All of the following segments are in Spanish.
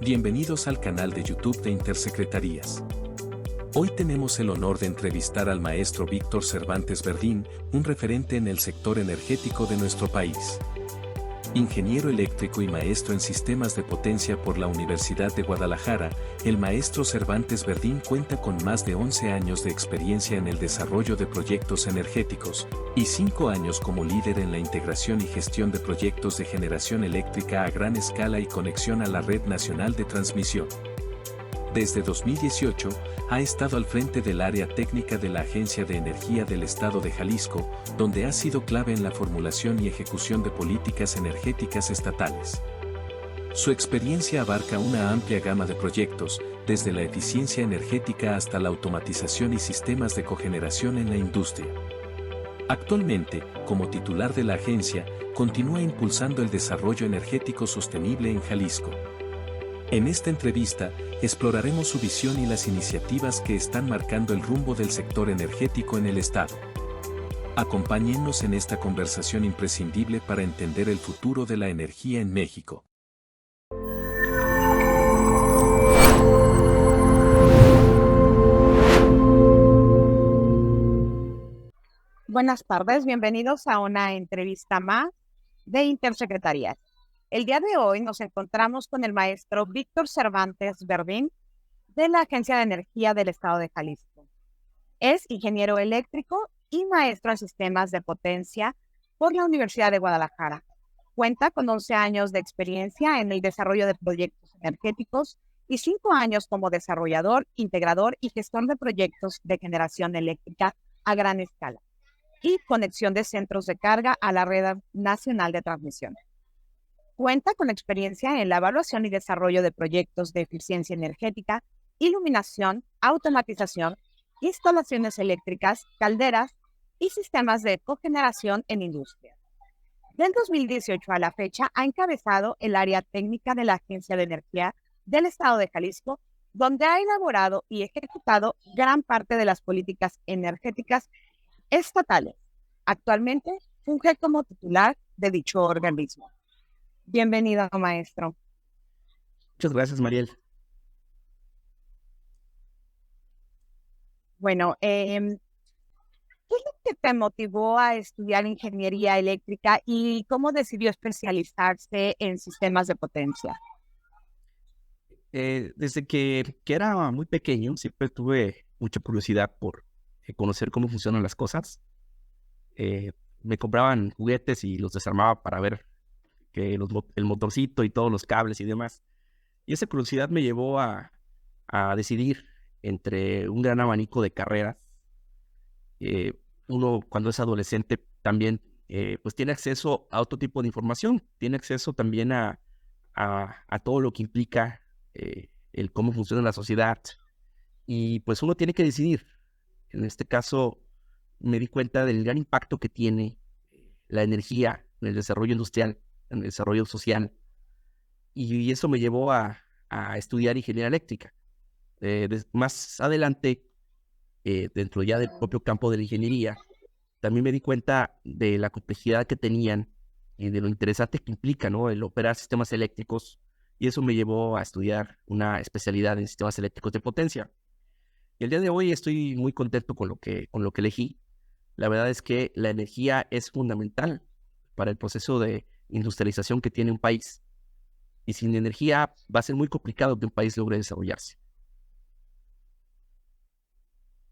Bienvenidos al canal de YouTube de Intersecretarías. Hoy tenemos el honor de entrevistar al maestro Víctor Cervantes Verdín, un referente en el sector energético de nuestro país. Ingeniero eléctrico y maestro en sistemas de potencia por la Universidad de Guadalajara, el maestro Cervantes Verdín cuenta con más de 11 años de experiencia en el desarrollo de proyectos energéticos y 5 años como líder en la integración y gestión de proyectos de generación eléctrica a gran escala y conexión a la red nacional de transmisión. Desde 2018, ha estado al frente del área técnica de la Agencia de Energía del Estado de Jalisco, donde ha sido clave en la formulación y ejecución de políticas energéticas estatales. Su experiencia abarca una amplia gama de proyectos, desde la eficiencia energética hasta la automatización y sistemas de cogeneración en la industria. Actualmente, como titular de la agencia, continúa impulsando el desarrollo energético sostenible en Jalisco. En esta entrevista, exploraremos su visión y las iniciativas que están marcando el rumbo del sector energético en el Estado. Acompáñennos en esta conversación imprescindible para entender el futuro de la energía en México. Buenas tardes, bienvenidos a una entrevista más de Intersecretarías. El día de hoy nos encontramos con el maestro Víctor Cervantes Verdín de la Agencia de Energía del Estado de Jalisco. Es ingeniero eléctrico y maestro en sistemas de potencia por la Universidad de Guadalajara. Cuenta con 11 años de experiencia en el desarrollo de proyectos energéticos y 5 años como desarrollador, integrador y gestor de proyectos de generación eléctrica a gran escala y conexión de centros de carga a la red nacional de transmisión. Cuenta con experiencia en la evaluación y desarrollo de proyectos de eficiencia energética, iluminación, automatización, instalaciones eléctricas, calderas y sistemas de cogeneración en industria. Del 2018 a la fecha ha encabezado el área técnica de la Agencia de Energía del Estado de Jalisco, donde ha elaborado y ejecutado gran parte de las políticas energéticas estatales. Actualmente funge como titular de dicho organismo. Bienvenido, maestro. Muchas gracias, Mariel. Bueno, ¿qué es lo que te motivó a estudiar ingeniería eléctrica y cómo decidió especializarse en sistemas de potencia? Desde que era muy pequeño, siempre tuve mucha curiosidad por conocer cómo funcionan las cosas. Me compraban juguetes y los desarmaba para ver que el motorcito y todos los cables y demás. Y esa curiosidad me llevó a decidir entre un gran abanico de carreras. Uno, cuando es adolescente, también pues tiene acceso a otro tipo de información. Tiene acceso también a todo lo que implica el cómo funciona la sociedad. Y pues uno tiene que decidir. En este caso, me di cuenta del gran impacto que tiene la energía en el desarrollo industrial, en el desarrollo social. Y eso me llevó a estudiar ingeniería eléctrica. Más adelante, dentro ya del propio campo de la ingeniería, también me di cuenta de la complejidad que tenían y de lo interesante que implica, ¿no?, el operar sistemas eléctricos, y eso me llevó a estudiar una especialidad en sistemas eléctricos de potencia. Y el día de hoy estoy muy contento con lo que elegí. La verdad es que la energía es fundamental para el proceso de industrialización que tiene un país, y sin energía va a ser muy complicado que un país logre desarrollarse.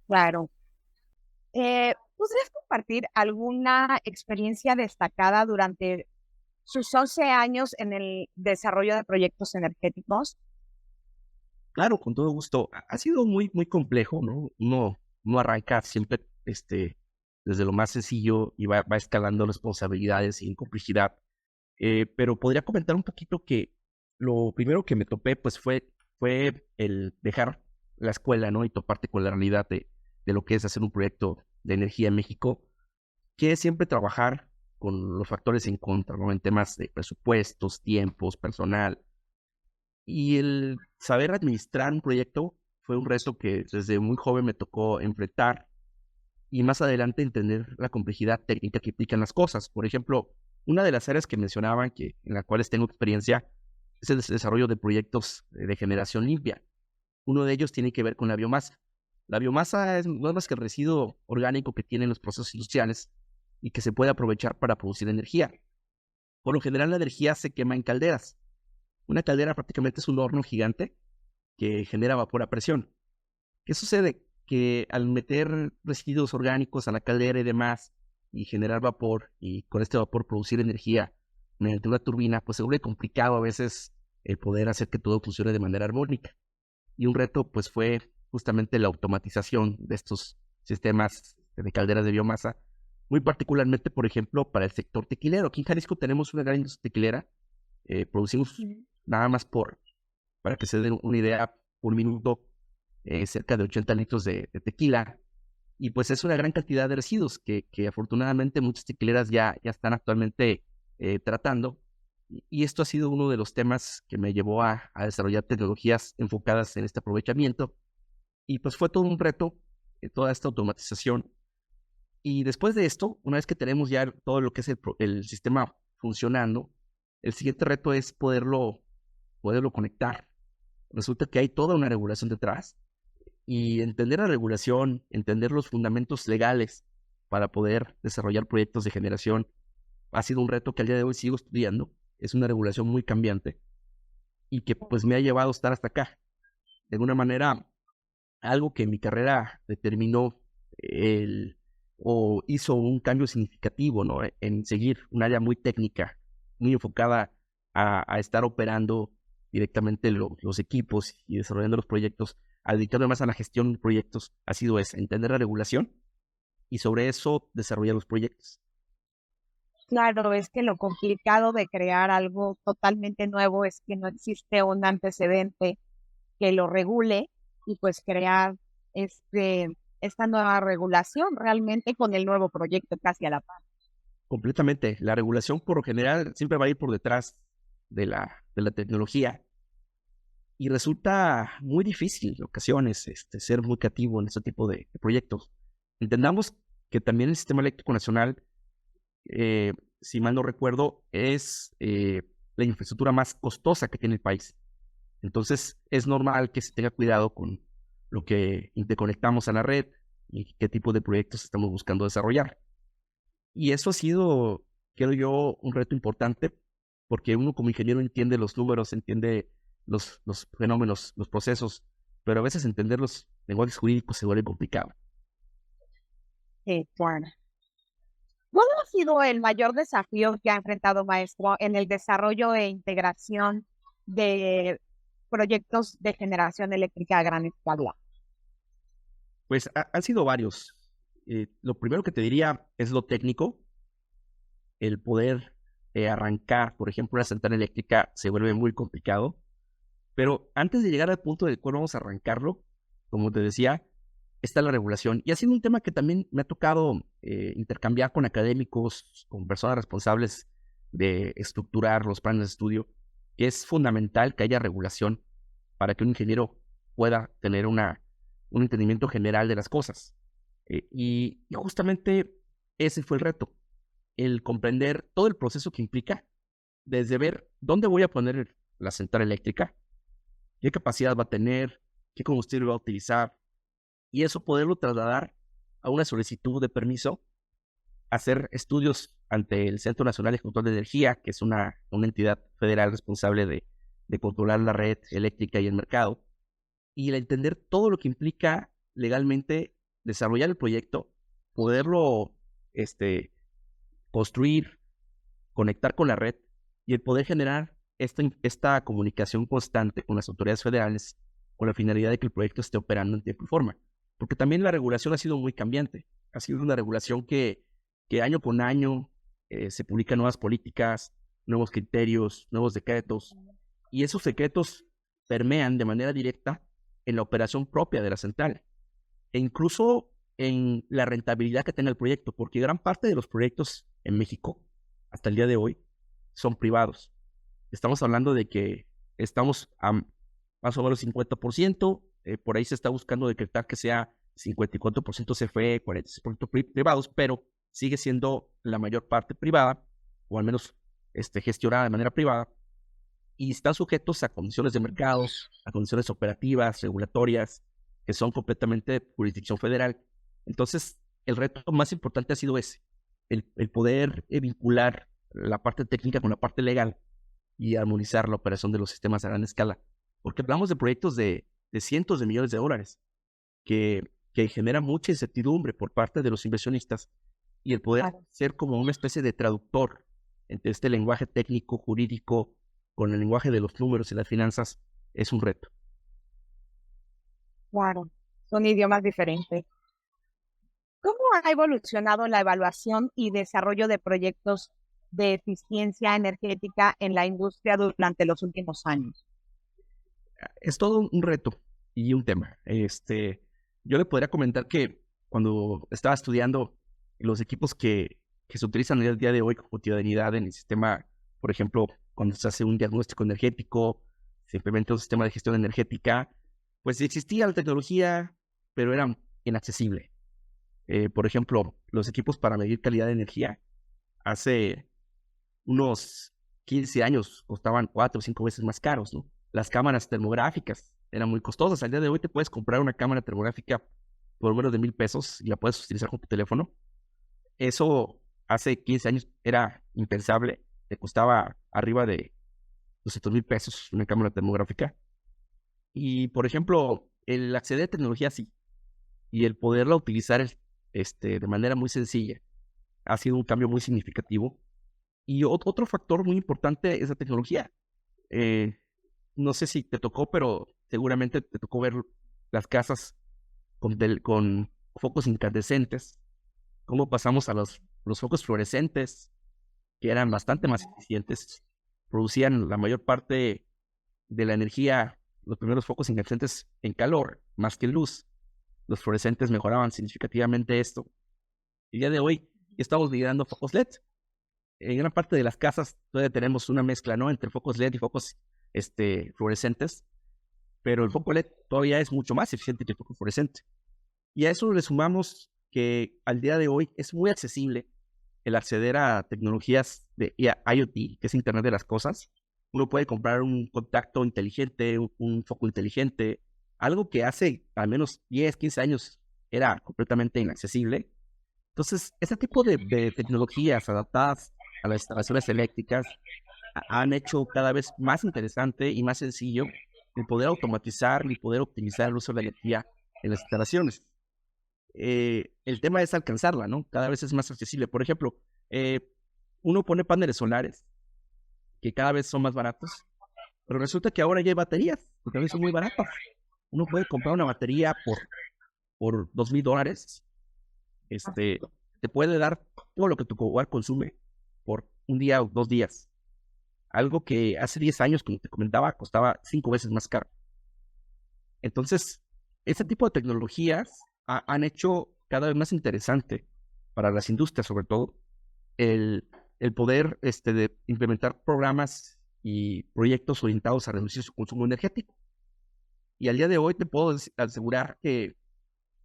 Claro. ¿Podrías compartir alguna experiencia destacada durante sus 11 años en el desarrollo de proyectos energéticos? Claro, con todo gusto. Ha sido muy, muy complejo, ¿no? Uno arranca siempre desde lo más sencillo y va escalando responsabilidades y complejidad. Pero podría comentar un poquito que lo primero que me topé pues fue el dejar la escuela, ¿no?, y toparte con la realidad de lo que es hacer un proyecto de energía en México, que es siempre trabajar con los factores en contra, ¿no?, en temas de presupuestos, tiempos, personal. Y el saber administrar un proyecto fue un reto que desde muy joven me tocó enfrentar, y más adelante entender la complejidad técnica que implican las cosas. Por ejemplo, una de las áreas que mencionaban, en las cuales tengo experiencia, es el desarrollo de proyectos de generación limpia. Uno de ellos tiene que ver con la biomasa. La biomasa no es más que el residuo orgánico que tienen los procesos industriales y que se puede aprovechar para producir energía. Por lo general, la energía se quema en calderas. Una caldera prácticamente es un horno gigante que genera vapor a presión. ¿Qué sucede? Que al meter residuos orgánicos a la caldera y demás, y generar vapor, y con este vapor producir energía mediante una turbina, pues se vuelve complicado a veces el poder hacer que todo funcione de manera armónica. Y un reto pues fue justamente la automatización de estos sistemas de calderas de biomasa, muy particularmente, por ejemplo, para el sector tequilero. Aquí en Jalisco tenemos una gran industria tequilera. Producimos nada más para que se den una idea, por minuto, cerca de 80 litros de tequila. Y pues es una gran cantidad de residuos que afortunadamente muchas tequileras ya están actualmente tratando. Y esto ha sido uno de los temas que me llevó a desarrollar tecnologías enfocadas en este aprovechamiento. Y pues fue todo un reto, toda esta automatización. Y después de esto, una vez que tenemos ya todo lo que es el sistema funcionando, el siguiente reto es poderlo conectar. Resulta que hay toda una regulación detrás. Y entender la regulación, entender los fundamentos legales para poder desarrollar proyectos de generación ha sido un reto que al día de hoy sigo estudiando. Es una regulación muy cambiante y que pues me ha llevado a estar hasta acá. De alguna manera, algo que en mi carrera determinó o hizo un cambio significativo, ¿no? En seguir un área muy técnica, muy enfocada a estar operando directamente los equipos y desarrollando los proyectos, al dedicarme más a la gestión de proyectos, ha sido entender la regulación y sobre eso desarrollar los proyectos. Claro, es que lo complicado de crear algo totalmente nuevo es que no existe un antecedente que lo regule y pues crear esta nueva regulación realmente con el nuevo proyecto casi a la par. Completamente. La regulación por lo general siempre va a ir por detrás de la tecnología y resulta muy difícil en ocasiones ser muy creativo en este tipo de proyectos. Entendamos que también el Sistema Eléctrico Nacional, si mal no recuerdo, es la infraestructura más costosa que tiene el país. Entonces, es normal que se tenga cuidado con lo que interconectamos a la red y qué tipo de proyectos estamos buscando desarrollar. Y eso ha sido, creo yo, un reto importante, porque uno como ingeniero entiende los números, entiende los fenómenos, los procesos, pero a veces entender los lenguajes jurídicos se vuelve complicado. Claro. ¿Cuál ha sido el mayor desafío que ha enfrentado maestro en el desarrollo e integración de proyectos de generación eléctrica a gran escala? Pues han sido varios. Lo primero que te diría es lo técnico. El poder arrancar, por ejemplo, una central eléctrica se vuelve muy complicado. Pero antes de llegar al punto del cual vamos a arrancarlo, como te decía, está la regulación. Y ha sido un tema que también me ha tocado intercambiar con académicos, con personas responsables de estructurar los planes de estudio, que es fundamental que haya regulación para que un ingeniero pueda tener un entendimiento general de las cosas. Y justamente ese fue el reto, el comprender todo el proceso que implica, desde ver dónde voy a poner la central eléctrica, qué capacidad va a tener, qué combustible va a utilizar, y eso poderlo trasladar a una solicitud de permiso, hacer estudios ante el Centro Nacional de Control de Energía, que es una entidad federal responsable de controlar la red eléctrica y el mercado, y el entender todo lo que implica legalmente desarrollar el proyecto, poderlo construir, conectar con la red y el poder generar esta comunicación constante con las autoridades federales con la finalidad de que el proyecto esté operando en tiempo y forma. Porque también la regulación ha sido muy cambiante. Ha sido una regulación que año con año se publican nuevas políticas, nuevos criterios, nuevos decretos, y esos decretos permean de manera directa en la operación propia de la central e incluso en la rentabilidad que tenga el proyecto, porque gran parte de los proyectos en México, hasta el día de hoy, son privados. Estamos hablando de que estamos a más o menos 50%, por ahí se está buscando decretar que sea 54% CFE, 46% privados, pero sigue siendo la mayor parte privada, o al menos gestionada de manera privada, y están sujetos a condiciones de mercados, a condiciones operativas, regulatorias, que son completamente de jurisdicción federal. Entonces, el reto más importante ha sido ese, el poder vincular la parte técnica con la parte legal y armonizar la operación de los sistemas a gran escala. Porque hablamos de proyectos de cientos de millones de dólares que generan mucha incertidumbre por parte de los inversionistas, y el poder ser como una especie de traductor entre este lenguaje técnico, jurídico, con el lenguaje de los números y las finanzas, es un reto. Claro, son idiomas diferentes. ¿Cómo ha evolucionado la evaluación y desarrollo de proyectos de eficiencia energética en la industria durante los últimos años? Es todo un reto y un tema. Yo le podría comentar que cuando estaba estudiando, los equipos que se utilizan el día de hoy con cotidianidad en el sistema, por ejemplo, cuando se hace un diagnóstico energético, se implementa un sistema de gestión energética, pues existía la tecnología, pero era inaccesible. Por ejemplo, los equipos para medir calidad de energía, hace unos 15 años costaban 4 o 5 veces más caros, ¿no? Las cámaras termográficas eran muy costosas. Al día de hoy te puedes comprar una cámara termográfica por menos de $1,000 y la puedes utilizar con tu teléfono. Eso hace 15 años era impensable. Te costaba arriba de $200,000 una cámara termográfica. Y, por ejemplo, el acceder a tecnología sí, y el poderla utilizar de manera muy sencilla ha sido un cambio muy significativo. Y otro factor muy importante es la tecnología. No sé si te tocó, pero seguramente te tocó ver las casas con focos incandescentes. Cómo pasamos a los focos fluorescentes, que eran bastante más eficientes, producían la mayor parte de la energía, los primeros focos incandescentes en calor, más que en luz. Los fluorescentes mejoraban significativamente esto. El día de hoy estamos migrando a focos LED. En gran parte de las casas todavía tenemos una mezcla, ¿no?, entre focos LED y focos fluorescentes, pero el foco LED todavía es mucho más eficiente que el foco fluorescente. Y a eso le sumamos que al día de hoy es muy accesible el acceder a tecnologías de IoT, que es Internet de las Cosas. Uno puede comprar un contacto inteligente, un foco inteligente, algo que hace al menos 10, 15 años era completamente inaccesible. Entonces, este tipo de tecnologías adaptadas a las instalaciones eléctricas han hecho cada vez más interesante y más sencillo el poder automatizar y poder optimizar el uso de la energía en las instalaciones. El tema es alcanzarla, ¿no? Cada vez es más accesible. Por ejemplo, uno pone paneles solares que cada vez son más baratos, pero resulta que ahora ya hay baterías que también son muy baratas. Uno puede comprar una batería por $2,000. Te puede dar todo lo que tu hogar consume por un día o 2 días. Algo que hace 10 años, como te comentaba, costaba 5 veces más caro. Entonces, este tipo de tecnologías han hecho cada vez más interesante para las industrias, sobre todo, el poder de implementar programas y proyectos orientados a reducir su consumo energético. Y al día de hoy te puedo asegurar que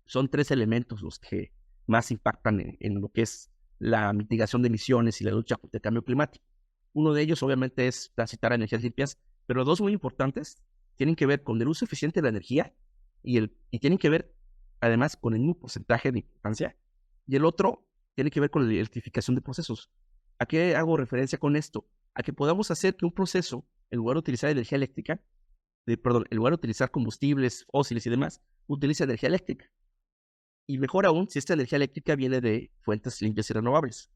son 3 elementos los que más impactan en lo que es la mitigación de emisiones y la lucha contra el cambio climático. Uno de ellos obviamente es transitar a energías limpias, pero 2 muy importantes tienen que ver con el uso eficiente de la energía y tienen que ver además con el mismo porcentaje de importancia, y el otro tiene que ver con la electrificación de procesos. ¿A qué hago referencia con esto? A que podamos hacer que un proceso, en lugar de utilizar energía eléctrica, en lugar de utilizar combustibles fósiles y demás, utilice energía eléctrica. Y mejor aún, si esta energía eléctrica viene de fuentes limpias y renovables.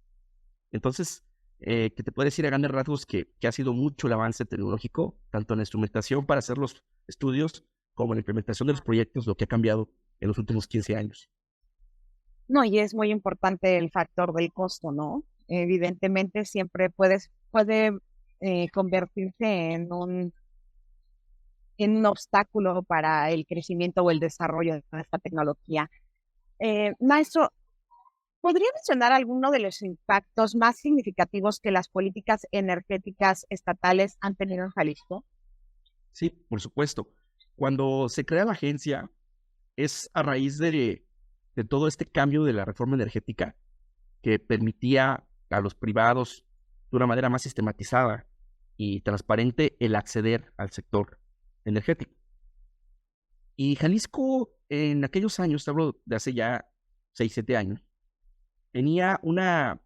Entonces, que te puedo decir a grandes rasgos que ha sido mucho el avance tecnológico, tanto en la instrumentación para hacer los estudios, como en la implementación de los proyectos, lo que ha cambiado en los últimos 15 años. No, y es muy importante el factor del costo, ¿no? Evidentemente siempre puede convertirse en un obstáculo para el crecimiento o el desarrollo de esta tecnología. Maestro, ¿podría mencionar alguno de los impactos más significativos que las políticas energéticas estatales han tenido en Jalisco? Sí, por supuesto. Cuando se crea la agencia, es a raíz de todo este cambio de la reforma energética que permitía a los privados, de una manera más sistematizada, y transparente el acceder al sector energético. Y Jalisco en aquellos años, hablo de hace ya 6, 7 años, tenía una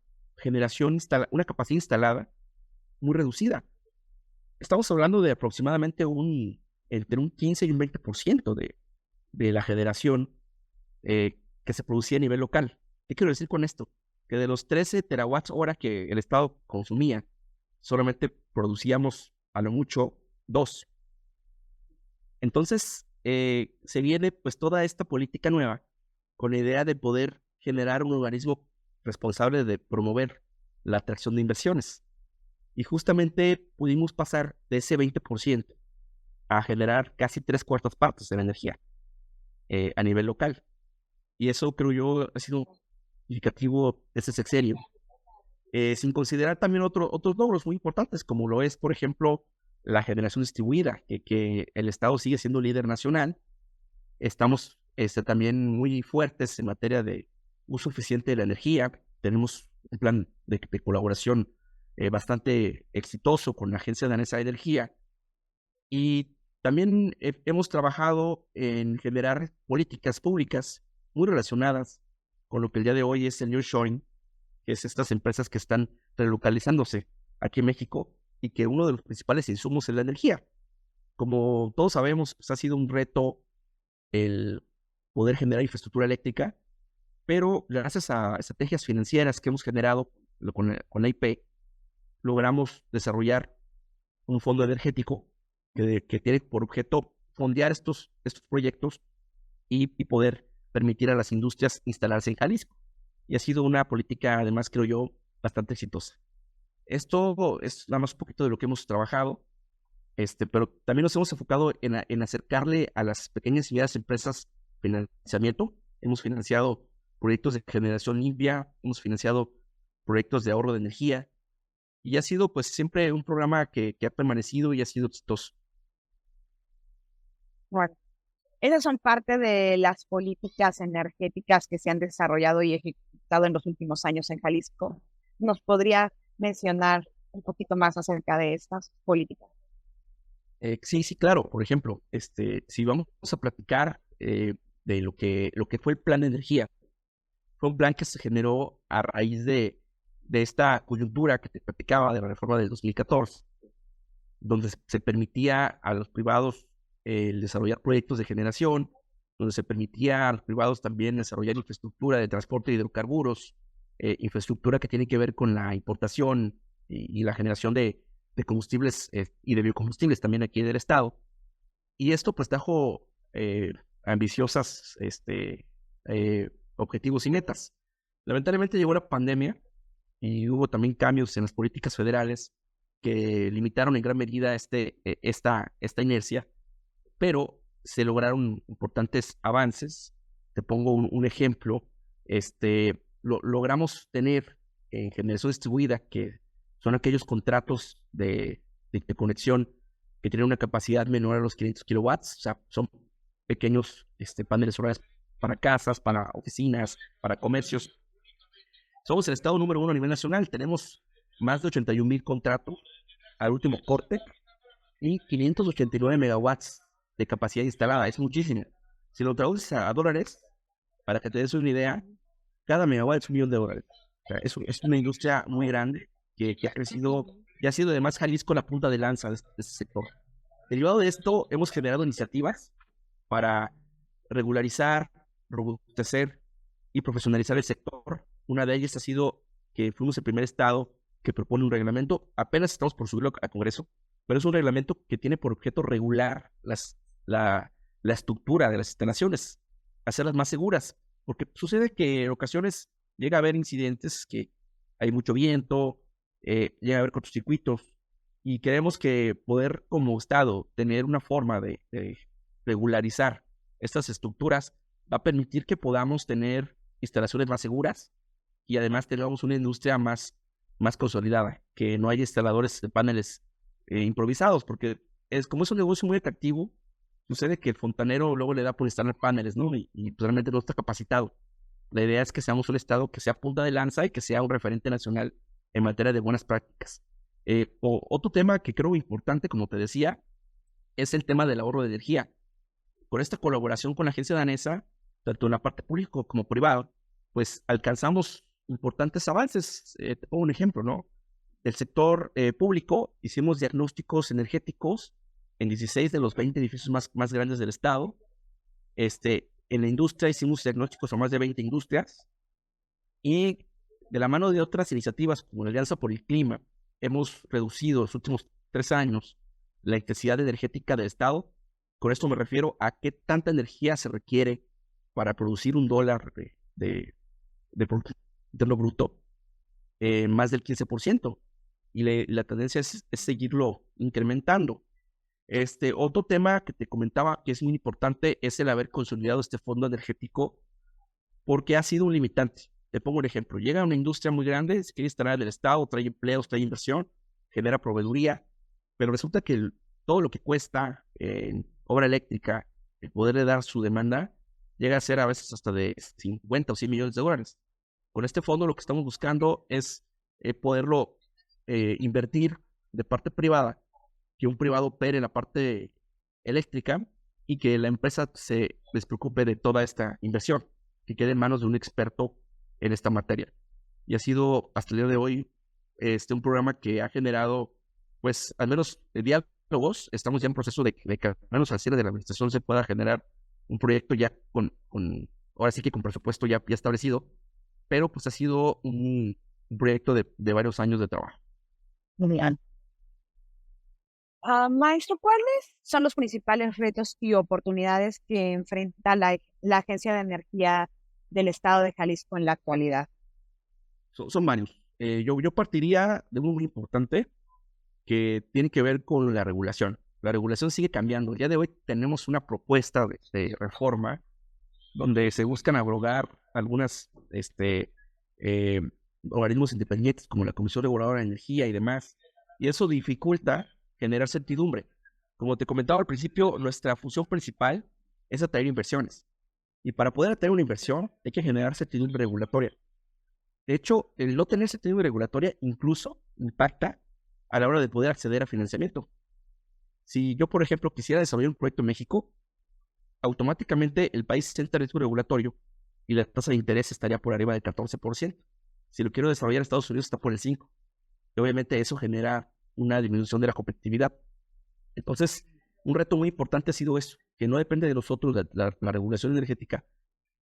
una capacidad instalada muy reducida. Estamos hablando de aproximadamente entre un 15 y un 20% de la generación que se producía a nivel local. ¿Qué quiero decir con esto? Que de los 13 terawatts hora que el Estado consumía, solamente producíamos a lo mucho 2. Entonces, se viene pues toda esta política nueva con la idea de poder generar un organismo responsable de promover la atracción de inversiones. Y justamente pudimos pasar de ese 20% a generar casi 3/4 de la energía a nivel local. Y eso creo yo ha sido significativo de ese sexenio. Sin considerar también otros logros muy importantes, como lo es, por ejemplo, la generación distribuida, que el Estado sigue siendo líder nacional. Estamos también muy fuertes en materia de uso eficiente de la energía. Tenemos un plan de colaboración bastante exitoso con la Agencia Danesa de Energía. Y también hemos trabajado en generar políticas públicas muy relacionadas con lo que el día de hoy es el nearshoring, que es estas empresas que están relocalizándose aquí en México y que uno de los principales insumos es la energía. Como todos sabemos, pues ha sido un reto el poder generar infraestructura eléctrica, pero gracias a estrategias financieras que hemos generado con la IP, logramos desarrollar un fondo energético que tiene por objeto fondear estos proyectos y poder permitir a las industrias instalarse en Jalisco. Y ha sido una política, además, creo yo, bastante exitosa. Esto es nada más un poquito de lo que hemos trabajado, pero también nos hemos enfocado en acercarle a las pequeñas y medianas empresas financiamiento. Hemos financiado proyectos de generación limpia, hemos financiado proyectos de ahorro de energía, y ha sido pues siempre un programa que ha permanecido y ha sido exitoso. Bueno, esas son parte de las políticas energéticas que se han desarrollado y ejecutado en los últimos años en Jalisco. ¿Nos podría mencionar un poquito más acerca de estas políticas? Sí, claro. Por ejemplo, si vamos a platicar de lo que fue el plan de energía, fue un plan que se generó a raíz de esta coyuntura que te platicaba de la reforma del 2014, donde se permitía a los privados el desarrollar proyectos de generación, donde se permitía a los privados también desarrollar infraestructura de transporte de hidrocarburos, infraestructura que tiene que ver con la importación y la generación de combustibles y de biocombustibles también aquí del estado. Y esto pues trajo ambiciosas objetivos y metas. Lamentablemente llegó la pandemia y hubo también cambios en las políticas federales que limitaron en gran medida esta inercia, pero se lograron importantes avances. Te pongo un ejemplo. Logramos tener en generación distribuida, que son aquellos contratos de conexión que tienen una capacidad menor a los 500 kilowatts, o sea, son pequeños paneles solares para casas, para oficinas, para comercios. Somos el estado número 1 a nivel nacional, tenemos más de 81,000 contratos al último corte y 589 megawatts de capacidad instalada. Es muchísimo. Si lo traduces a dólares, para que te des una idea, cada megawatt es $1,000,000. O sea, es una industria muy grande que ha crecido y ha sido además Jalisco la punta de lanza de este sector. Derivado de esto, hemos generado iniciativas para regularizar, robustecer y profesionalizar el sector. Una de ellas ha sido que fuimos el primer estado que propone un reglamento. Apenas estamos por subirlo a Congreso, pero es un reglamento que tiene por objeto regular la estructura de las instalaciones, hacerlas más seguras, porque sucede que en ocasiones llega a haber incidentes que hay mucho viento, llega a haber cortocircuitos, y queremos que poder como Estado tener una forma de regularizar estas estructuras va a permitir que podamos tener instalaciones más seguras y además tengamos una industria más consolidada, que no haya instaladores de paneles improvisados, porque como es un negocio muy atractivo, sucede que el fontanero luego le da por instalar paneles, ¿no? Y pues realmente no está capacitado. La idea es que seamos un estado que sea punta de lanza y que sea un referente nacional en materia de buenas prácticas. Otro tema que creo importante, como te decía, es el tema del ahorro de energía. Con esta colaboración con la agencia danesa, tanto en la parte pública como privada, pues alcanzamos importantes avances. Te pongo un ejemplo, ¿no? Del sector público hicimos diagnósticos energéticos en 16 de los 20 edificios más grandes del estado. En la industria hicimos diagnósticos a más de 20 industrias y de la mano de otras iniciativas como la Alianza por el Clima, hemos reducido en los últimos 3 años la intensidad energética del estado. Con esto me refiero a qué tanta energía se requiere para producir $1 de Producto Interno Bruto, más del 15%. Y la tendencia es seguirlo incrementando. Otro tema que te comentaba que es muy importante es el haber consolidado este fondo energético porque ha sido un limitante. Te pongo un ejemplo. Llega una industria muy grande, se quiere instalar en el estado, trae empleos, trae inversión, genera proveeduría, pero resulta que todo lo que cuesta en obra eléctrica, el poderle dar su demanda, llega a ser a veces hasta de 50 o 100 millones de dólares. Con este fondo lo que estamos buscando es poderlo invertir de parte privada, que un privado opere la parte eléctrica y que la empresa se despreocupe de toda esta inversión, que quede en manos de un experto en esta materia. Y ha sido hasta el día de hoy un programa que ha generado, pues, al menos diálogos. Estamos ya en proceso de que al menos al cierre de la administración se pueda generar un proyecto ya ahora sí que con presupuesto ya establecido, pero pues ha sido un proyecto de varios años de trabajo. Genial. Maestro, ¿cuáles son los principales retos y oportunidades que enfrenta la Agencia de Energía del Estado de Jalisco en la actualidad? Son varios. Yo partiría de uno muy importante que tiene que ver con la regulación. La regulación sigue cambiando. El día de hoy tenemos una propuesta de reforma donde se buscan abrogar algunas organismos independientes como la Comisión Reguladora de Energía y demás, y eso dificulta generar certidumbre. Como te comentaba al principio, nuestra función principal es atraer inversiones, y para poder atraer una inversión hay que generar certidumbre regulatoria. De hecho, el no tener certidumbre regulatoria incluso impacta a la hora de poder acceder a financiamiento. Si yo, por ejemplo, quisiera desarrollar un proyecto en México, automáticamente el país entra en riesgo regulatorio y la tasa de interés estaría por arriba del 14%. Si lo quiero desarrollar en Estados Unidos está por el 5%. Y obviamente eso genera una disminución de la competitividad. Entonces, un reto muy importante ha sido eso, que no depende de nosotros la regulación energética,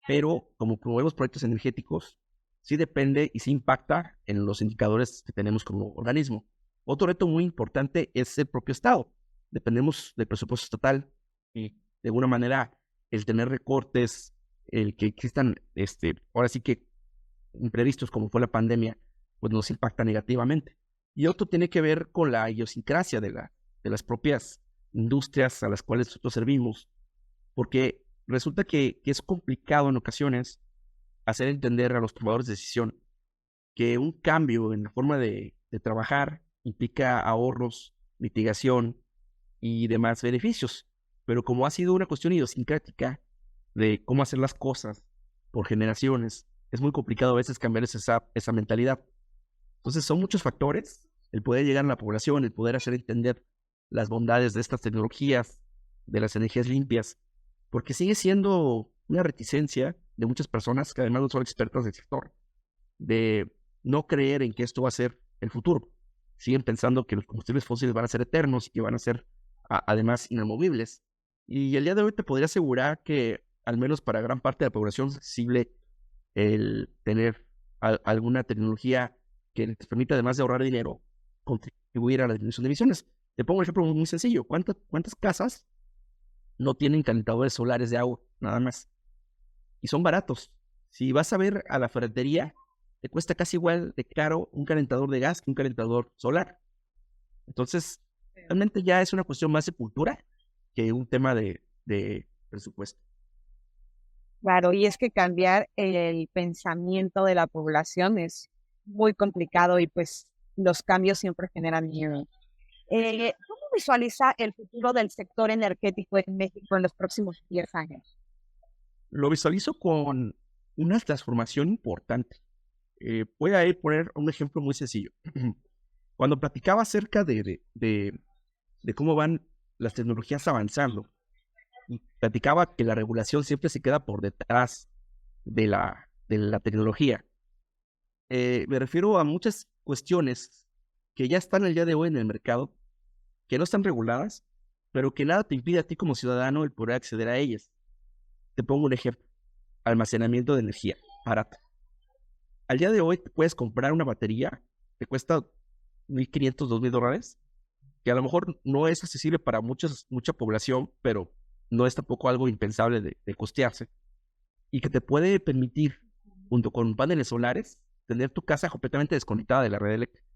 pero como promovemos proyectos energéticos, sí depende y sí impacta en los indicadores que tenemos como organismo. Otro reto muy importante es el propio Estado. Dependemos del presupuesto estatal y de alguna manera el tener recortes, el que existan, ahora sí que imprevistos como fue la pandemia, pues nos impacta negativamente. Y otro tiene que ver con la idiosincrasia de las propias industrias a las cuales nosotros servimos, porque resulta que es complicado en ocasiones hacer entender a los tomadores de decisión que un cambio en la forma de trabajar implica ahorros, mitigación y demás beneficios. Pero como ha sido una cuestión idiosincrática de cómo hacer las cosas por generaciones, es muy complicado a veces cambiar esa mentalidad. Entonces son muchos factores, el poder llegar a la población, el poder hacer entender las bondades de estas tecnologías, de las energías limpias, porque sigue siendo una reticencia de muchas personas que además no son expertas del sector, de no creer en que esto va a ser el futuro. Siguen pensando que los combustibles fósiles van a ser eternos y que van a ser además inamovibles. Y el día de hoy te podría asegurar que al menos para gran parte de la población es accesible el tener alguna tecnología que les permita, además de ahorrar dinero, contribuir a la disminución de emisiones. Te pongo un ejemplo muy sencillo. ¿Cuántas casas no tienen calentadores solares de agua? Nada más. Y son baratos. Si vas a ver a la ferretería, te cuesta casi igual de caro un calentador de gas que un calentador solar. Entonces, realmente ya es una cuestión más de cultura que un tema de presupuesto. Claro, y es que cambiar el pensamiento de la población es muy complicado y pues los cambios siempre generan miedo. ¿Cómo visualiza el futuro del sector energético en México en los próximos 10 años? Lo visualizo con una transformación importante. Voy a poner un ejemplo muy sencillo. Cuando platicaba acerca de cómo van las tecnologías avanzando, y platicaba que la regulación siempre se queda por detrás de la tecnología. Me refiero a muchas cuestiones que ya están el día de hoy en el mercado, que no están reguladas, pero que nada te impide a ti como ciudadano el poder acceder a ellas. Te pongo un ejemplo: almacenamiento de energía barato. Al día de hoy te puedes comprar una batería que cuesta $1,500, $2,000, que a lo mejor no es accesible para mucha población, pero no es tampoco algo impensable de costearse, y que te puede permitir, junto con paneles solares, tener tu casa completamente desconectada de la red eléctrica.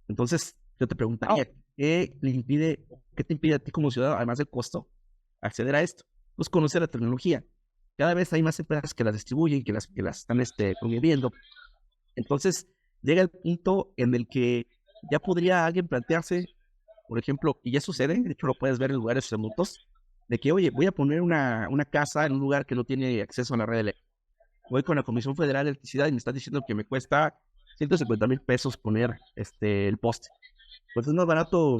Entonces, yo te preguntaría, qué te impide a ti como ciudadano, además del costo, acceder a esto? Pues conocer la tecnología. Cada vez hay más empresas que las distribuyen, que las están promoviendo. Entonces, llega el punto en el que ya podría alguien plantearse, por ejemplo, y ya sucede, de hecho lo puedes ver en lugares remotos, de que, oye, voy a poner una casa en un lugar que no tiene acceso a la red eléctrica. Voy con la Comisión Federal de Electricidad y me están diciendo que me cuesta $150,000 poner el poste. Pues es más barato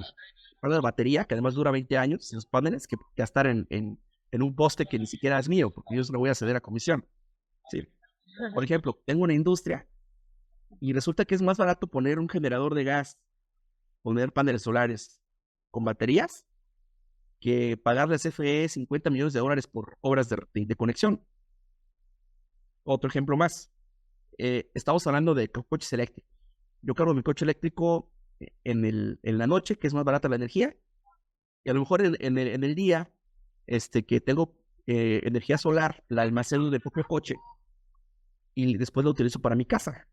la batería, que además dura 20 años, y los paneles, que gastar en un poste que ni siquiera es mío, porque yo se lo voy a ceder a comisión. Sí. Por ejemplo, tengo una industria y resulta que es más barato poner un generador de gas, poner paneles solares con baterías, que pagarle a CFE $50 millones por obras de conexión. Otro ejemplo más. Estamos hablando de coches eléctricos. Yo cargo mi coche eléctrico en la noche, que es más barata la energía, y a lo mejor en el día, que tengo energía solar, la almaceno del propio coche y después la utilizo para mi casa.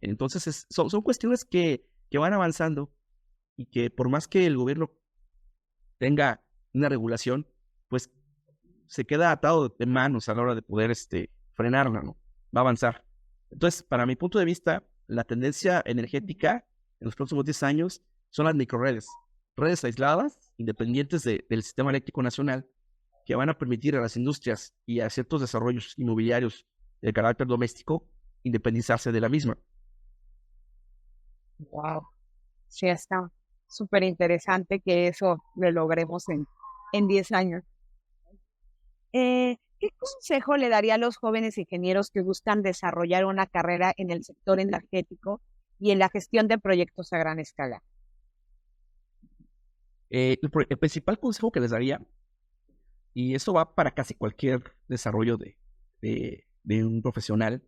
Entonces, son cuestiones que van avanzando, y que por más que el gobierno tenga una regulación, pues se queda atado de manos a la hora de poder frenarla, ¿no? Va a avanzar. Entonces, para mi punto de vista, la tendencia energética en los próximos 10 años son las microredes, redes aisladas, independientes del sistema eléctrico nacional, que van a permitir a las industrias y a ciertos desarrollos inmobiliarios de carácter doméstico independizarse de la misma. Wow. Sí, está súper interesante que eso lo logremos en 10 años. ¿Qué consejo le daría a los jóvenes ingenieros que buscan desarrollar una carrera en el sector energético y en la gestión de proyectos a gran escala? El principal consejo que les daría, y eso va para casi cualquier desarrollo de un profesional,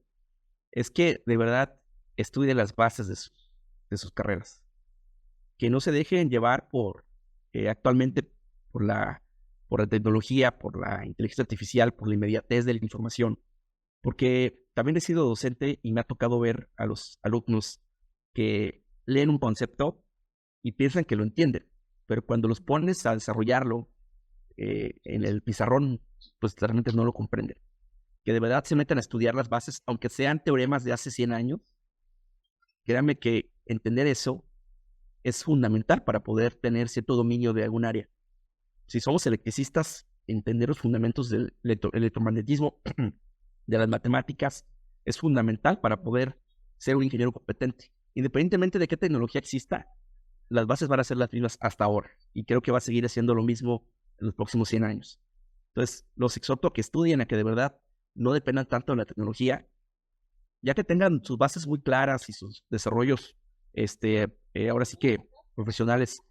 es que de verdad estudien las bases de sus carreras. Que no se dejen llevar actualmente por la tecnología, por la inteligencia artificial, por la inmediatez de la información. Porque también he sido docente y me ha tocado ver a los alumnos que leen un concepto y piensan que lo entienden, pero cuando los pones a desarrollarlo en el pizarrón, pues realmente no lo comprenden. Que de verdad se metan a estudiar las bases, aunque sean teoremas de hace 100 años. Créanme que entender eso es fundamental para poder tener cierto dominio de algún área. Si somos electricistas, entender los fundamentos del electromagnetismo, de las matemáticas, es fundamental para poder ser un ingeniero competente. Independientemente de qué tecnología exista, las bases van a ser las mismas hasta ahora, y creo que va a seguir haciendo lo mismo en los próximos 100 años. Entonces, los exhorto a que estudien, a que de verdad no dependan tanto de la tecnología, ya que tengan sus bases muy claras y sus desarrollos, ahora sí que profesionales,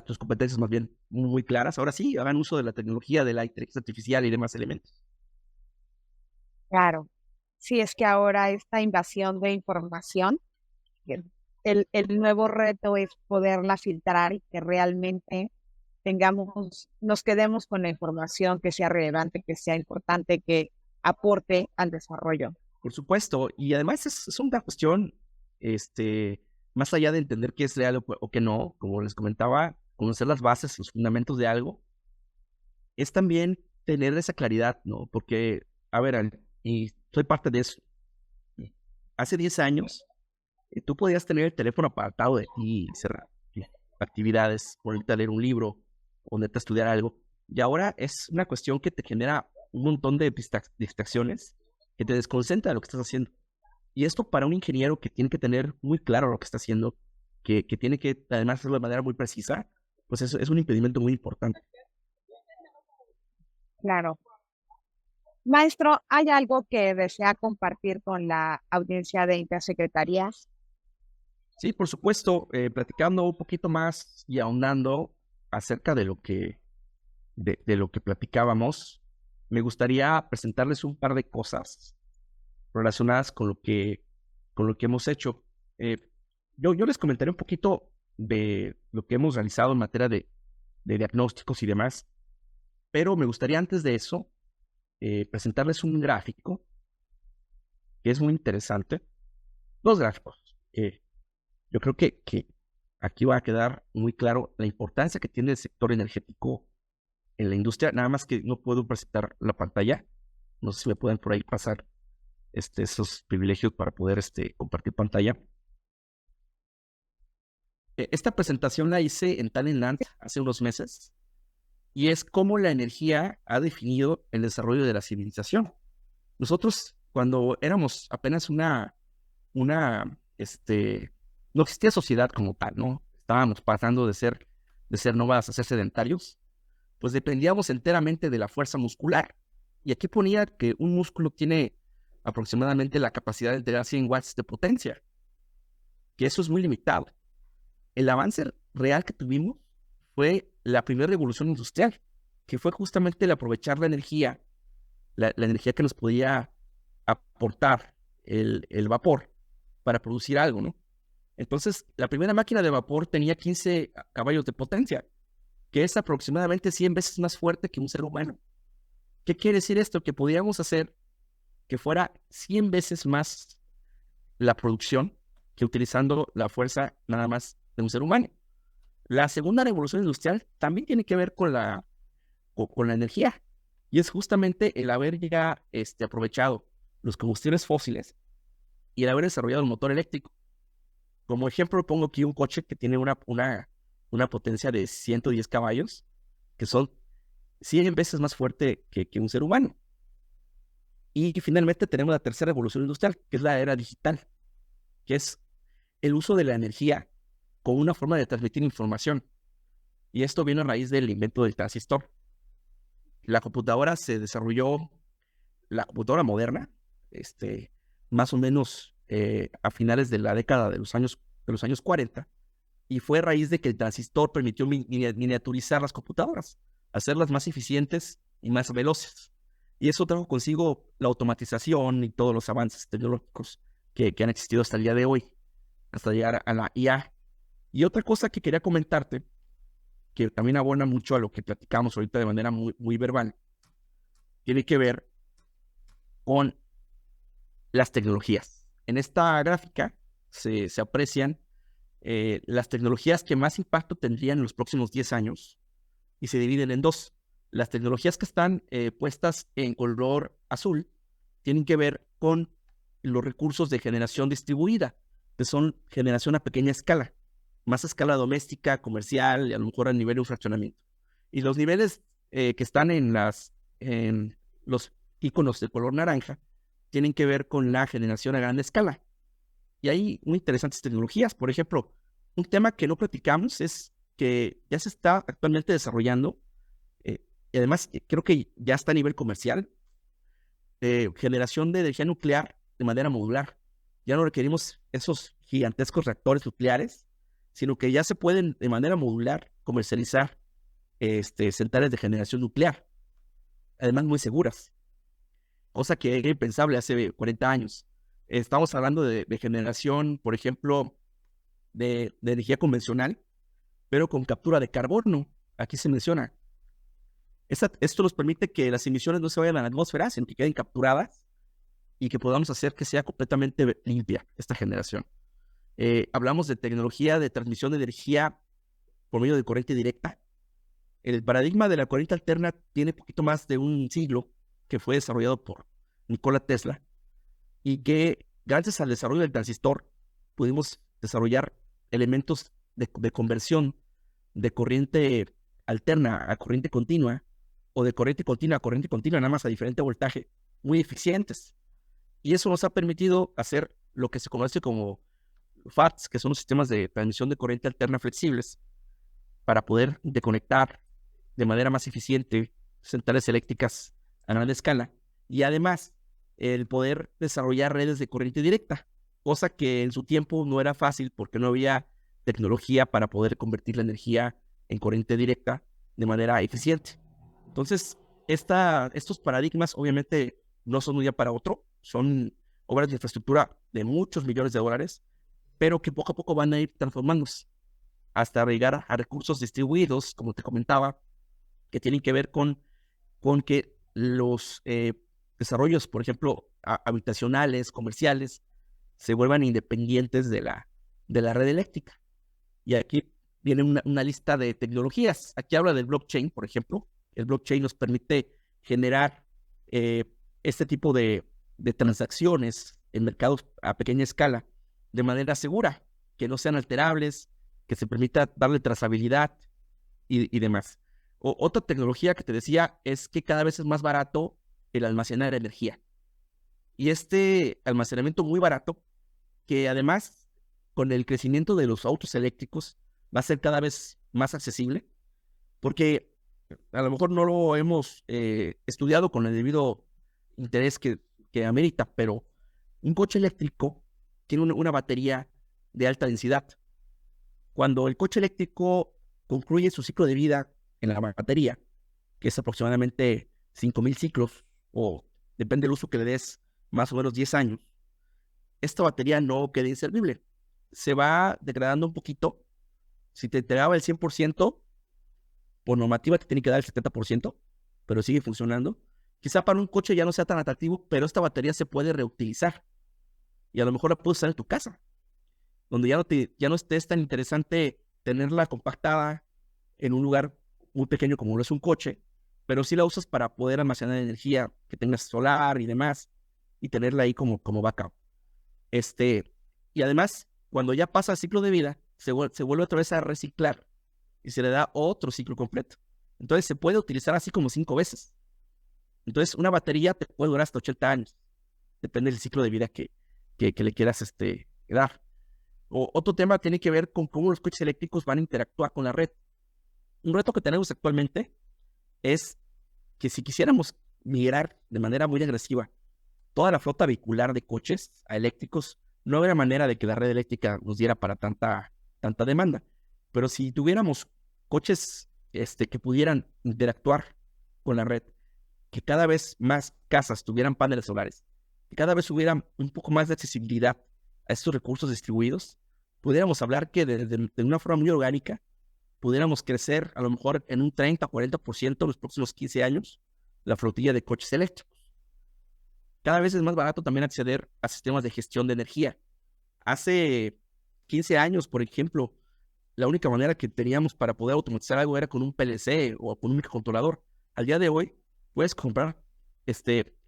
tus competencias más bien muy claras. Ahora sí, hagan uso de la tecnología, de la inteligencia artificial y demás elementos. Claro, sí, es que ahora esta invasión de información, que el nuevo reto es poderla filtrar y que realmente nos quedemos con la información que sea relevante, que sea importante, que aporte al desarrollo. Por supuesto, y además es una cuestión, más allá de entender qué es real o qué no, como les comentaba, conocer las bases, los fundamentos de algo, es también tener esa claridad, ¿no? Porque, a ver, y soy parte de eso. Hace 10 años, tú podías tener el teléfono apartado de ti y cerrar actividades, ponerte a leer un libro, ponerte a estudiar algo, y ahora es una cuestión que te genera un montón de distracciones, que te desconcentra de lo que estás haciendo. Y esto para un ingeniero que tiene que tener muy claro lo que está haciendo, que tiene que además hacerlo de manera muy precisa, pues eso es un impedimento muy importante. Claro. Maestro, ¿hay algo que desea compartir con la audiencia de Intersecretarías? Sí, por supuesto, platicando un poquito más y ahondando acerca de lo que platicábamos, me gustaría presentarles un par de cosas relacionadas con lo que hemos hecho. Yo les comentaré un poquito de lo que hemos realizado en materia de diagnósticos y demás, pero me gustaría antes de eso presentarles un gráfico que es muy interesante. Dos gráficos. Yo creo que aquí va a quedar muy claro la importancia que tiene el sector energético en la industria, nada más que no puedo presentar la pantalla. No sé si me pueden por ahí pasar esos privilegios para poder compartir pantalla. Esta presentación la hice en Talentland hace unos meses y es cómo la energía ha definido el desarrollo de la civilización. Nosotros, cuando éramos apenas no existía sociedad como tal, ¿no? Estábamos pasando de ser nómadas a ser sedentarios, pues dependíamos enteramente de la fuerza muscular. Y aquí ponía que un músculo tiene aproximadamente la capacidad de tener 100 watts de potencia, que eso es muy limitado. El avance real que tuvimos fue la primera revolución industrial, que fue justamente el aprovechar la energía que nos podía aportar el vapor para producir algo, ¿no? Entonces, la primera máquina de vapor tenía 15 caballos de potencia, que es aproximadamente 100 veces más fuerte que un ser humano. ¿Qué quiere decir esto? Que podíamos hacer que fuera 100 veces más la producción que utilizando la fuerza nada más de un ser humano. La segunda revolución industrial también tiene que ver con la energía, y es justamente el haber ya aprovechado los combustibles fósiles y el haber desarrollado el motor eléctrico. Como ejemplo, pongo aquí un coche que tiene una potencia de 110 caballos, que son 100 veces más fuerte que un ser humano. Y finalmente tenemos la tercera revolución industrial, que es la era digital, que es el uso de la energía como una forma de transmitir información. Y esto viene a raíz del invento del transistor. La computadora se desarrolló, la computadora moderna, más o menos a finales de la década de los años 40, y fue a raíz de que el transistor permitió miniaturizar las computadoras, hacerlas más eficientes y más veloces. Y eso trajo consigo la automatización y todos los avances tecnológicos que han existido hasta el día de hoy, hasta llegar a la IA. Y otra cosa que quería comentarte, que también abona mucho a lo que platicamos ahorita de manera muy, muy verbal, tiene que ver con las tecnologías. En esta gráfica se aprecian las tecnologías que más impacto tendrían en los próximos 10 años y se dividen en dos. Las tecnologías que están puestas en color azul tienen que ver con los recursos de generación distribuida, que son generación a pequeña escala, más a escala doméstica, comercial y a lo mejor a nivel de un fraccionamiento. Y los niveles que están en los iconos de color naranja tienen que ver con la generación a gran escala. Y hay muy interesantes tecnologías. Por ejemplo, un tema que no platicamos es que ya se está actualmente desarrollando, y además creo que ya está a nivel comercial, generación de energía nuclear de manera modular. Ya no requerimos esos gigantescos reactores nucleares, sino que ya se pueden de manera modular comercializar centrales de generación nuclear, además muy seguras, cosa que era impensable hace 40 años. Estamos hablando de generación, por ejemplo, de energía convencional, pero con captura de carbono. Aquí se menciona. Esto nos permite que las emisiones no se vayan a la atmósfera, sino que queden capturadas y que podamos hacer que sea completamente limpia esta generación. Hablamos de tecnología de transmisión de energía por medio de corriente directa. El paradigma de la corriente alterna tiene poquito más de un siglo, que fue desarrollado por Nikola Tesla, y que gracias al desarrollo del transistor pudimos desarrollar elementos de conversión de corriente alterna a corriente continua, o de corriente continua a corriente continua, nada más a diferente voltaje, muy eficientes. Y eso nos ha permitido hacer lo que se conoce como FATs, que son los sistemas de transmisión de corriente alterna flexibles, para poder deconectar de manera más eficiente centrales eléctricas a gran escala, y además el poder desarrollar redes de corriente directa, cosa que en su tiempo no era fácil porque no había tecnología para poder convertir la energía en corriente directa de manera eficiente. Entonces, estos paradigmas obviamente no son de un día para otro, son obras de infraestructura de muchos millones de dólares, pero que poco a poco van a ir transformándose hasta llegar a recursos distribuidos, como te comentaba, que tienen que ver con que los desarrollos, por ejemplo, habitacionales, comerciales, se vuelvan independientes de la red eléctrica. Y aquí viene una lista de tecnologías. Aquí habla del blockchain, por ejemplo. El blockchain nos permite generar este tipo de transacciones en mercados a pequeña escala de manera segura, que no sean alterables, que se permita darle trazabilidad y demás. Otra tecnología que te decía es que cada vez es más barato el almacenar energía. Y este almacenamiento muy barato, que además con el crecimiento de los autos eléctricos va a ser cada vez más accesible, porque a lo mejor no lo hemos estudiado con el debido interés que amerita, pero un coche eléctrico tiene una batería de alta densidad. Cuando el coche eléctrico concluye su ciclo de vida en la batería, que es aproximadamente 5,000 ciclos, o depende del uso que le des, más o menos 10 años, esta batería no queda inservible. Se va degradando un poquito. Si te entregaba el 100%, por normativa te tiene que dar el 70%, pero sigue funcionando. Quizá para un coche ya no sea tan atractivo, pero esta batería se puede reutilizar. Y a lo mejor la puedes usar en tu casa, donde ya no estés tan interesante tenerla compactada en un lugar muy pequeño como lo es un coche, pero sí la usas para poder almacenar energía que tengas solar y demás, y tenerla ahí como backup. Y además, cuando ya pasa el ciclo de vida, se vuelve otra vez a reciclar y se le da otro ciclo completo. Entonces se puede utilizar así como 5 veces. Entonces una batería te puede durar hasta 80 años. Depende del ciclo de vida que le quieras dar. Otro tema tiene que ver con cómo los coches eléctricos van a interactuar con la red. Un reto que tenemos actualmente es que si quisiéramos migrar de manera muy agresiva toda la flota vehicular de coches a eléctricos, no habría manera de que la red eléctrica nos diera para tanta demanda. Pero si tuviéramos coches que pudieran interactuar con la red, que cada vez más casas tuvieran paneles solares, que cada vez hubiera un poco más de accesibilidad a estos recursos distribuidos, pudiéramos hablar que de una forma muy orgánica pudiéramos crecer a lo mejor en un 30-40% en los próximos 15 años la flotilla de coches eléctricos. Cada vez es más barato también acceder a sistemas de gestión de energía. Hace 15 años, por ejemplo, la única manera que teníamos para poder automatizar algo era con un PLC o con un microcontrolador. Al día de hoy, puedes comprar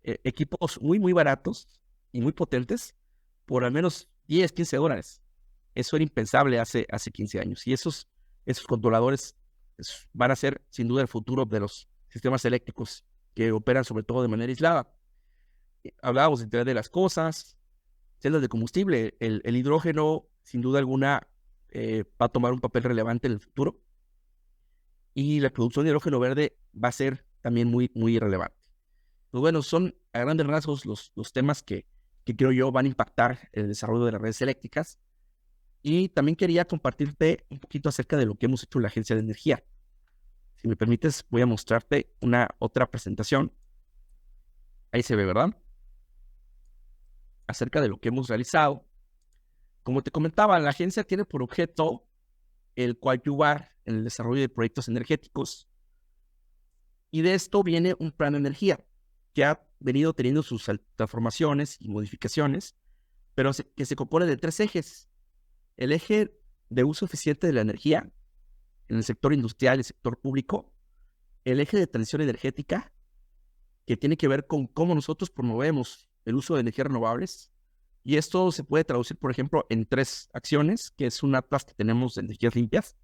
equipos muy, muy baratos y muy potentes por al menos $10-15. Eso era impensable hace 15 años. Y esos controladores van a ser, sin duda, el futuro de los sistemas eléctricos que operan sobre todo de manera aislada. Hablábamos de Internet de las cosas, celdas de combustible. El hidrógeno, sin duda alguna, va a tomar un papel relevante en el futuro. Y la producción de hidrógeno verde va a ser también muy, muy relevante. Pues bueno, son a grandes rasgos los temas que creo yo van a impactar el desarrollo de las redes eléctricas. Y también quería compartirte un poquito acerca de lo que hemos hecho en la Agencia de Energía. Si me permites, voy a mostrarte otra presentación. Ahí se ve, ¿verdad? Acerca de lo que hemos realizado. Como te comentaba, la agencia tiene por objeto el coadyuvar en el desarrollo de proyectos energéticos. Y de esto viene un plan de energía que ha venido teniendo sus transformaciones y modificaciones, pero que se compone de 3 ejes. El eje de uso eficiente de la energía en el sector industrial y sector público. El eje de transición energética, que tiene que ver con cómo nosotros promovemos el uso de energías renovables. Y esto se puede traducir, por ejemplo, en 3 acciones, que es un atlas que tenemos de energías limpias,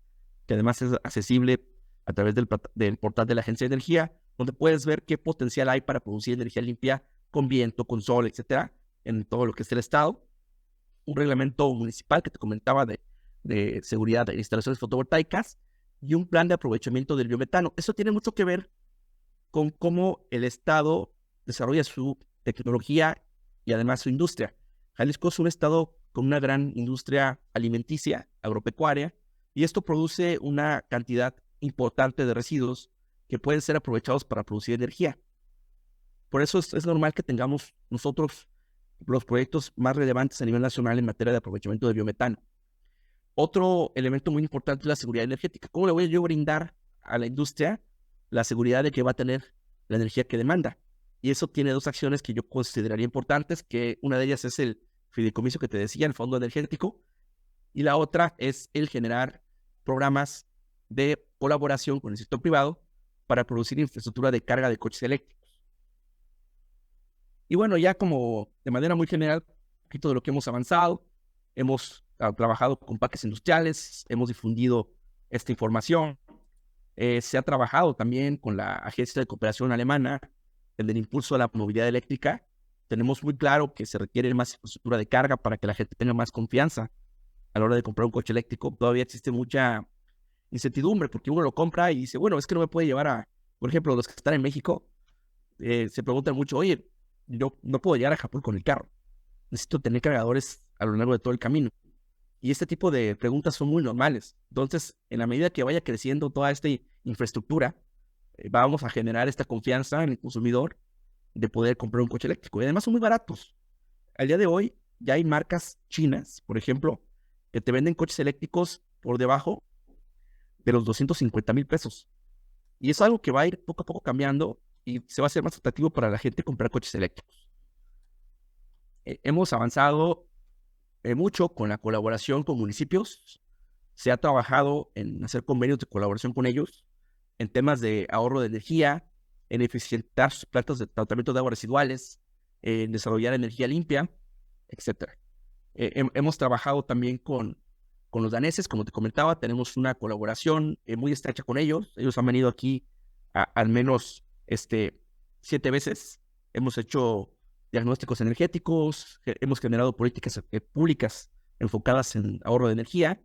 que además es accesible a través del portal de la Agencia de Energía, donde puedes ver qué potencial hay para producir energía limpia con viento, con sol, etcétera, en todo lo que es el estado. un reglamento municipal que te comentaba de seguridad de instalaciones fotovoltaicas y un plan de aprovechamiento del biometano. Eso tiene mucho que ver con cómo el Estado desarrolla su tecnología y además su industria. Jalisco es un estado con una gran industria alimenticia, agropecuaria, y esto produce una cantidad importante de residuos que pueden ser aprovechados para producir energía. Por eso es normal que tengamos nosotros los proyectos más relevantes a nivel nacional en materia de aprovechamiento de biometano. Otro elemento muy importante es la seguridad energética. ¿Cómo le voy yo a brindar a la industria la seguridad de que va a tener la energía que demanda? Y eso tiene dos acciones que yo consideraría importantes, que una de ellas es el fideicomiso que te decía, el fondo energético, y la otra es el generar programas de colaboración con el sector privado para producir infraestructura de carga de coches eléctricos. Y bueno, ya como de manera muy general, un poquito de lo que hemos avanzado, hemos trabajado con parques industriales, hemos difundido esta información, se ha trabajado también con la Agencia de Cooperación Alemana en el impulso a la movilidad eléctrica. Tenemos muy claro que se requiere más infraestructura de carga para que la gente tenga más confianza a la hora de comprar un coche eléctrico. Todavía existe mucha incertidumbre porque uno lo compra y dice, bueno, es que no me puede llevar a, por ejemplo, los que están en México, se preguntan mucho, oye, yo no puedo llegar a Japón con el carro, necesito tener cargadores a lo largo de todo el camino. Y este tipo de preguntas son muy normales. Entonces, en la medida que vaya creciendo toda esta infraestructura, vamos a generar esta confianza en el consumidor de poder comprar un coche eléctrico. Y además son muy baratos. Al día de hoy ya hay marcas chinas, por ejemplo, que te venden coches eléctricos por debajo de los 250,000 pesos. Y es algo que va a ir poco a poco cambiando y se va a hacer más atractivo para la gente comprar coches eléctricos. Hemos avanzado mucho con la colaboración con municipios. Se ha trabajado en hacer convenios de colaboración con ellos en temas de ahorro de energía, en eficientar sus plantas de tratamiento de aguas residuales, en desarrollar energía limpia, etc. Hemos trabajado también con los daneses, como te comentaba, tenemos una colaboración muy estrecha con ellos. Ellos han venido aquí al menos 7 veces. Hemos hecho diagnósticos energéticos, hemos generado políticas públicas enfocadas en ahorro de energía,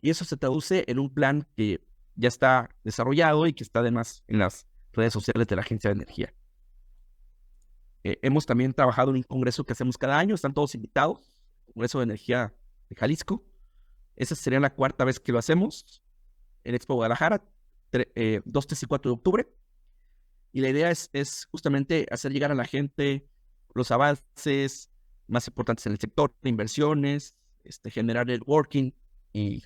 y eso se traduce en un plan que ya está desarrollado y que está además en las redes sociales de la Agencia de Energía. Hemos también trabajado en un congreso que hacemos cada año, están todos invitados, Congreso de Energía de Jalisco. Esa sería la 4ª vez que lo hacemos en Expo Guadalajara, 2, 3 y 4 de octubre. Y la idea es justamente hacer llegar a la gente los avances más importantes en el sector de inversiones, generar networking y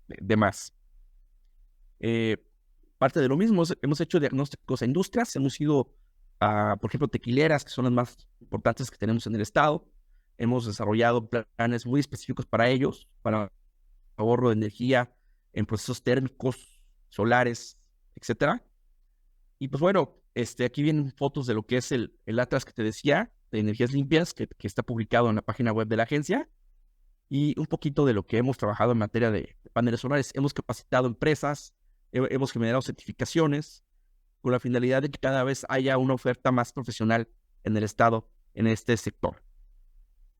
demás. Parte de lo mismo, hemos hecho diagnósticos a industrias, hemos ido a, por ejemplo, tequileras, que son las más importantes que tenemos en el estado. Hemos desarrollado planes muy específicos para ellos, para ahorro de energía en procesos térmicos, solares, etcétera. Y pues bueno, aquí vienen fotos de lo que es el Atlas que te decía, de energías limpias, que está publicado en la página web de la agencia, y un poquito de lo que hemos trabajado en materia de paneles solares. Hemos capacitado empresas, hemos generado certificaciones, con la finalidad de que cada vez haya una oferta más profesional en el estado, en este sector.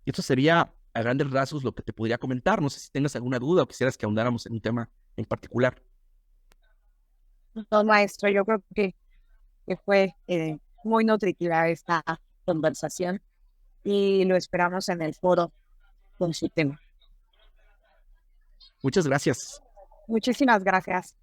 Y esto sería a grandes rasgos lo que te podría comentar. No sé si tengas alguna duda o quisieras que ahondáramos en un tema en particular. No, maestro, yo creo que fue muy nutritiva esta conversación y lo esperamos en el foro con su tema. Muchas gracias. Muchísimas gracias.